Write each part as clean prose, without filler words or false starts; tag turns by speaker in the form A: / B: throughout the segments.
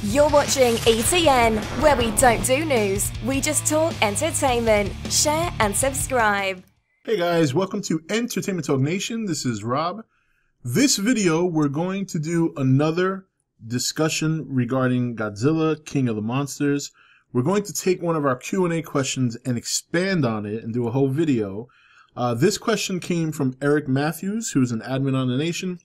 A: You're watching E.T.N, where we don't do news, we just talk entertainment. Share and subscribe.
B: Hey guys, welcome to Entertainment Talk Nation. This is Rob. This video, we're going to do another discussion regarding Godzilla, King of the Monsters. We're going to take one of our Q&A questions and expand on it and do a whole video. This question came from Eric Matthews, who's an admin on the nation.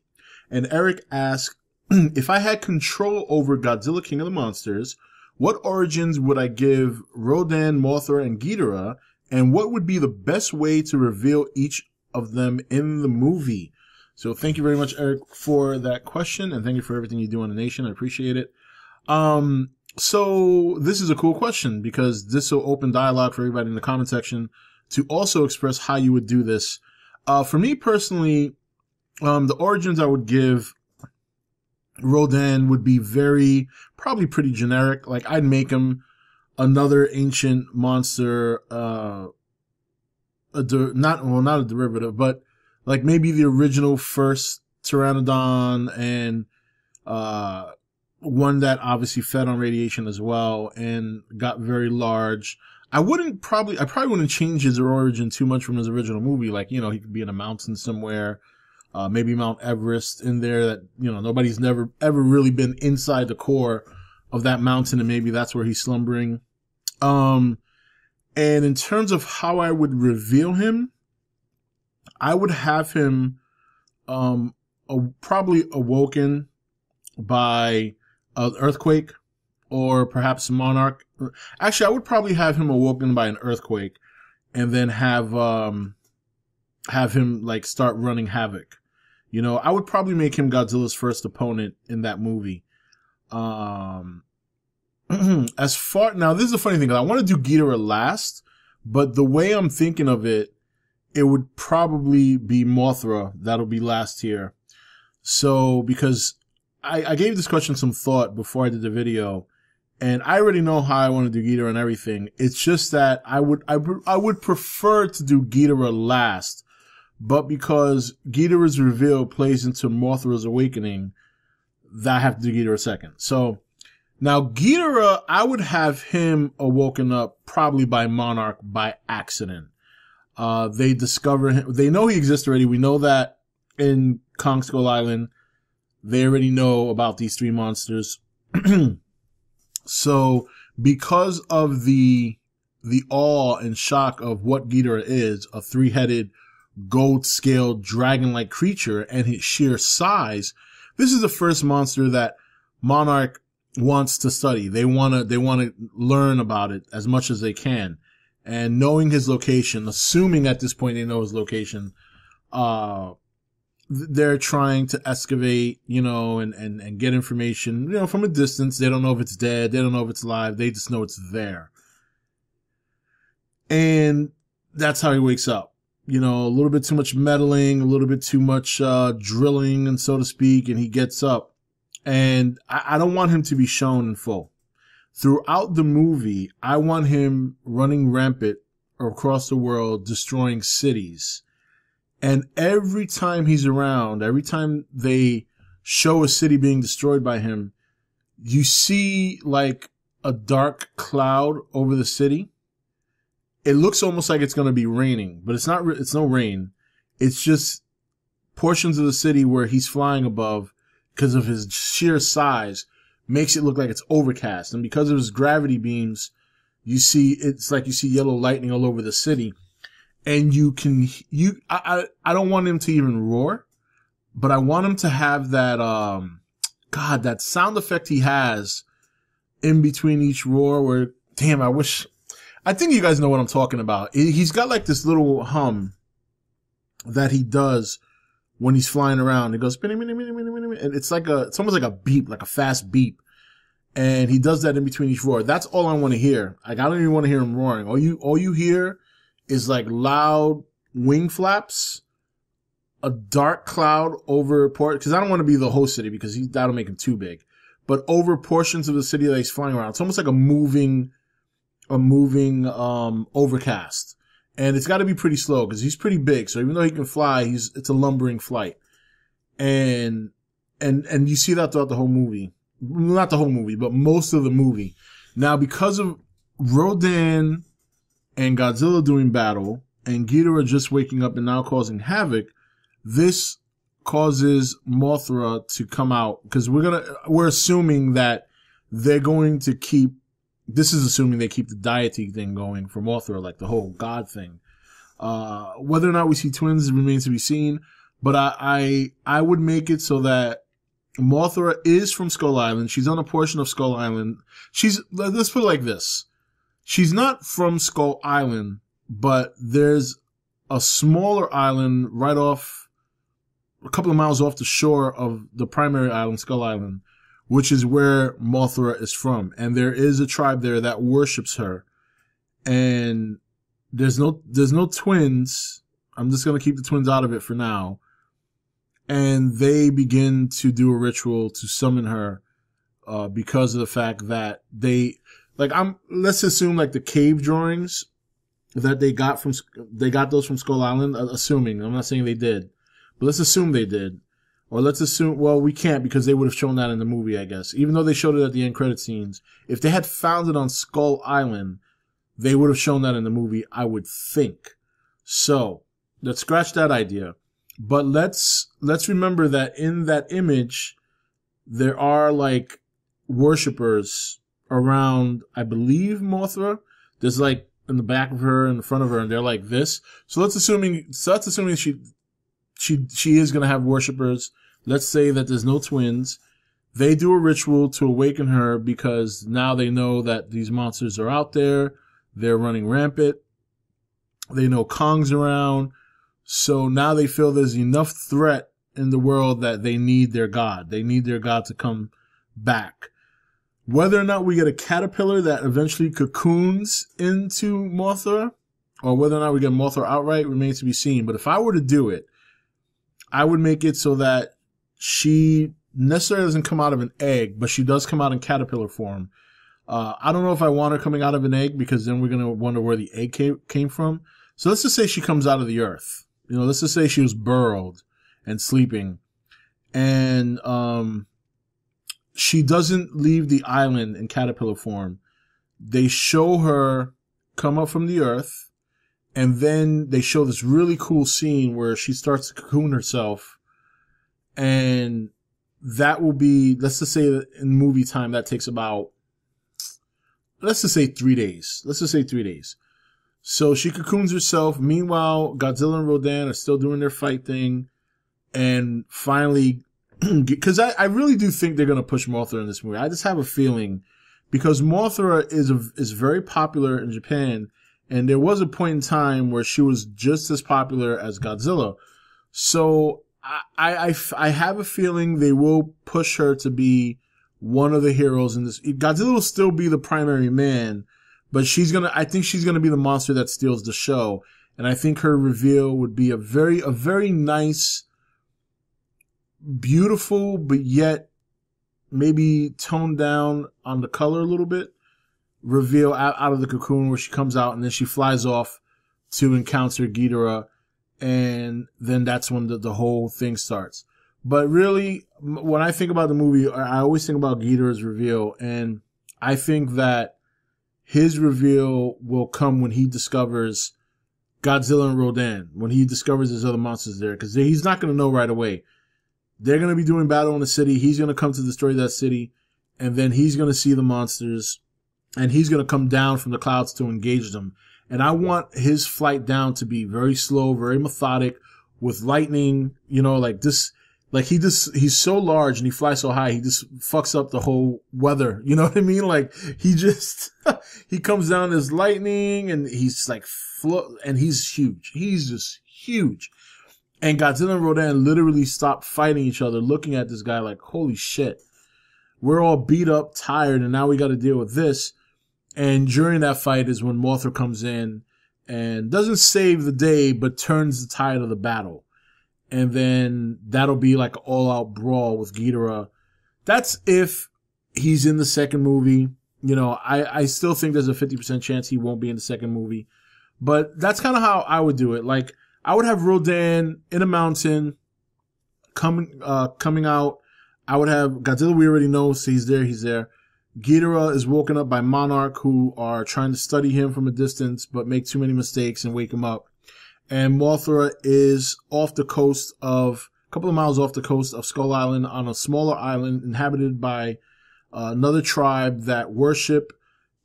B: And Eric asked, if I had control over Godzilla, King of the Monsters, what origins would I give Rodan, Mothra, and Ghidorah, and what would be the best way to reveal each of them in the movie? So thank you very much, Eric, for that question, and thank you for everything you do on the nation. I appreciate it. So this is a cool question because this will open dialogue for everybody in the comment section to also express how you would do this. For me personally, the origins I would give Rodan would be probably pretty generic. Like, I'd make him another ancient monster, not a derivative, but like maybe the original first Pteranodon, and one that obviously fed on radiation as well and got very large. I probably wouldn't change his origin too much from his original movie. Like, you know, he could be in a mountain somewhere. Maybe Mount Everest in there that, you know, nobody's ever really been inside the core of that mountain, and maybe that's where he's slumbering. And in terms of how I would reveal him, I would have him, probably awoken by an earthquake or perhaps monarch. Actually, I would probably have him awoken by an earthquake and then have him like start running havoc. You know, I would probably make him Godzilla's first opponent in that movie. Now this is the funny thing. I want to do Ghidorah last, but the way I'm thinking of it, it would probably be Mothra that'll be last here. So, because I gave this question some thought before I did the video, and I already know how I want to do Ghidorah and everything. It's just that I would prefer to do Ghidorah last. But because Ghidorah's reveal plays into Mothra's awakening, that I have to do Ghidorah second. So now Ghidorah, I would have him awoken up probably by Monarch by accident. They discover him. They know he exists already. We know that in Kong Skull Island, they already know about these three monsters. So because of the awe and shock of what Ghidorah is, a three-headed gold-scaled dragon-like creature, and his sheer size, this is the first monster that Monarch wants to study. They want to learn about it as much as they can. And knowing his location, assuming at this point they know his location, they're trying to excavate, you know, and get information, you know, from a distance. They don't know if it's dead. They don't know if it's alive. They just know it's there. And that's how he wakes up. You know, a little bit too much meddling, a little bit too much drilling, and so to speak, and he gets up. And I don't want him to be shown in full. Throughout the movie, I want him running rampant across the world, destroying cities. And every time he's around, every time they show a city being destroyed by him, you see like a dark cloud over the city. It looks almost like it's going to be raining, but it's not. It's no rain. It's just portions of the city where he's flying above, because of his sheer size, makes it look like it's overcast. And because of his gravity beams, it's like you see yellow lightning all over the city. And I don't want him to even roar, but I want him to have that, that sound effect he has in between each roar where, damn, I think you guys know what I'm talking about. He's got like this little hum that he does when he's flying around. It goes, and it's almost like a beep, like a fast beep. And he does that in between each roar. That's all I want to hear. Like, I don't even want to hear him roaring. All you hear is like loud wing flaps, a dark cloud over because I don't want to be the whole city because that'll make him too big. But over portions of the city that he's flying around, it's almost like a moving overcast, and it's got to be pretty slow because he's pretty big. So even though he can fly, it's a lumbering flight, and you see that throughout the whole movie. not the whole movie, but most of the movie. Now, because of Rodan and Godzilla doing battle, and Ghidorah just waking up and now causing havoc, this causes Mothra to come out, because we're assuming that they're going to keep, this is assuming they keep the deity thing going for Mothra, like the whole god thing. Whether or not we see twins remains to be seen, but I would make it so that Mothra is from Skull Island. She's on a portion of Skull Island. Let's put it like this. She's not from Skull Island, but there's a smaller island right off, a couple of miles off the shore of the primary island, Skull Island, which is where Mothra is from. And there is a tribe there that worships her. And there's no twins. I'm just going to keep the twins out of it for now. And they begin to do a ritual to summon her, because of the fact that let's assume like the cave drawings that they got those from Skull Island, assuming, I'm not saying they did, but let's assume they did. Or let's assume, well, we can't because they would have shown that in the movie, I guess. Even though they showed it at the end credit scenes. If they had found it on Skull Island, they would have shown that in the movie, I would think. So, let's scratch that idea. But let's remember that in that image, there are like worshippers around, I believe, Mothra. There's like in the back of her, in the front of her, and they're like this. So that's assuming she is going to have worshippers. Let's say that there's no twins. They do a ritual to awaken her because now they know that these monsters are out there. They're running rampant. They know Kong's around. So now they feel there's enough threat in the world that they need their god. They need their god to come back. Whether or not we get a caterpillar that eventually cocoons into Mothra, or whether or not we get Mothra outright, remains to be seen. But if I were to do it, I would make it so that she necessarily doesn't come out of an egg, but she does come out in caterpillar form. I don't know if I want her coming out of an egg, because then we're going to wonder where the egg came from. So let's just say she comes out of the earth. Let's just say she was burrowed and sleeping. And she doesn't leave the island in caterpillar form. They show her come up from the earth, and then they show this really cool scene where she starts to cocoon herself. And that will be, let's just say in movie time, that takes about, let's just say 3 days. So she cocoons herself. Meanwhile, Godzilla and Rodan are still doing their fight thing. And finally, because I really do think they're going to push Mothra in this movie. I just have a feeling, because Mothra is very popular in Japan. And there was a point in time where she was just as popular as Godzilla. So I have a feeling they will push her to be one of the heroes in this. Godzilla will still be the primary man, but I think she's gonna be the monster that steals the show. And I think her reveal would be a very nice, beautiful, but yet maybe toned down on the color a little bit, reveal out of the cocoon, where she comes out and then she flies off to encounter Ghidorah. And then that's when the whole thing starts. But really, when I think about the movie, I always think about Ghidorah's reveal. And I think that his reveal will come when he discovers Godzilla and Rodan, when he discovers there's other monsters there. Because he's not going to know right away. They're going to be doing battle in the city. He's going to come to destroy that city. And then he's going to see the monsters. And he's going to come down from the clouds to engage them. And I want his flight down to be very slow, very methodic, with lightning, like this, like he's so large and he flies so high, he just fucks up the whole weather. You know what I mean? Like he comes down as lightning and he's like, and he's huge. He's just huge. And Godzilla and Rodan literally stop fighting each other, looking at this guy like, holy shit, we're all beat up, tired, and now we got to deal with this. And during that fight is when Mothra comes in and doesn't save the day, but turns the tide of the battle. And then that'll be like an all-out brawl with Ghidorah. That's if he's in the second movie. I still think there's a 50% chance he won't be in the second movie. But that's kind of how I would do it. Like, I would have Rodan in a mountain coming out. I would have Godzilla, we already know, so he's there. Ghidorah is woken up by Monarch, who are trying to study him from a distance, but make too many mistakes and wake him up. And Mothra is off the coast of, a couple of miles off the coast of Skull Island on a smaller island inhabited by another tribe that worship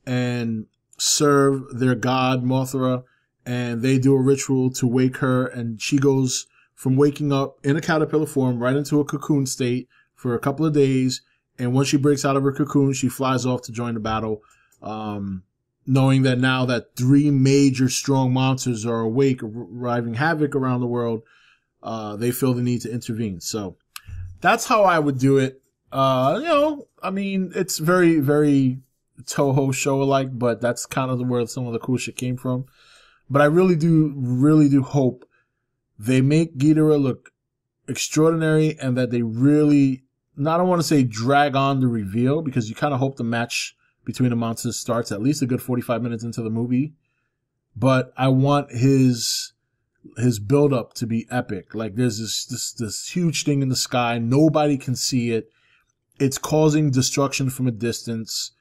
B: and serve their god, Mothra. And they do a ritual to wake her, and she goes from waking up in a caterpillar form right into a cocoon state for a couple of days. And once she breaks out of her cocoon, she flies off to join the battle, knowing that now that 3 major strong monsters are awake, wreaking havoc around the world, they feel the need to intervene. So that's how I would do it. I mean, it's very, very Toho show-alike, but that's kind of where some of the cool shit came from. But I really do hope they make Ghidorah look extraordinary, and that they really, I don't want to say drag on the reveal, because you kind of hope the match between the monsters starts at least a good 45 minutes into the movie. But I want his build up to be epic. Like, there's this huge thing in the sky. Nobody can see it. It's causing destruction from a distance.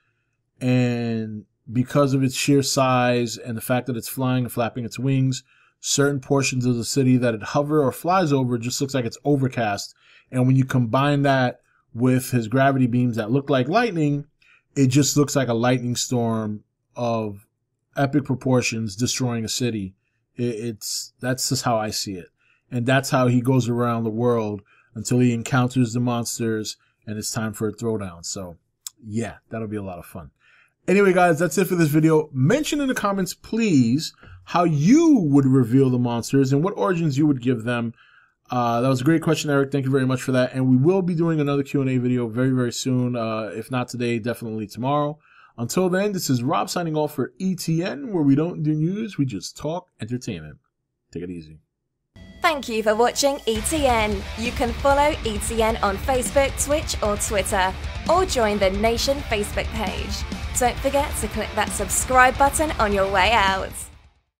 B: And because of its sheer size and the fact that it's flying and flapping its wings, certain portions of the city that it hovers or flies over just looks like it's overcast. And when you combine that with his gravity beams that look like lightning, it just looks like a lightning storm of epic proportions destroying a city. That's just how I see it. And that's how he goes around the world until he encounters the monsters and it's time for a throwdown. So yeah, that'll be a lot of fun. Anyway, guys, that's it for this video. Mention in the comments, please, how you would reveal the monsters and what origins you would give them. That was a great question, Eric. Thank you very much for that. And we will be doing another Q&A video very, very soon. If not today, definitely tomorrow. Until then, this is Rob signing off for E.T.N, where we don't do news, we just talk entertainment. Take it easy.
A: Thank you for watching E.T.N. You can follow E.T.N on Facebook, Twitch or Twitter, or join the Nation Facebook page. Don't forget to click that subscribe button on your way out.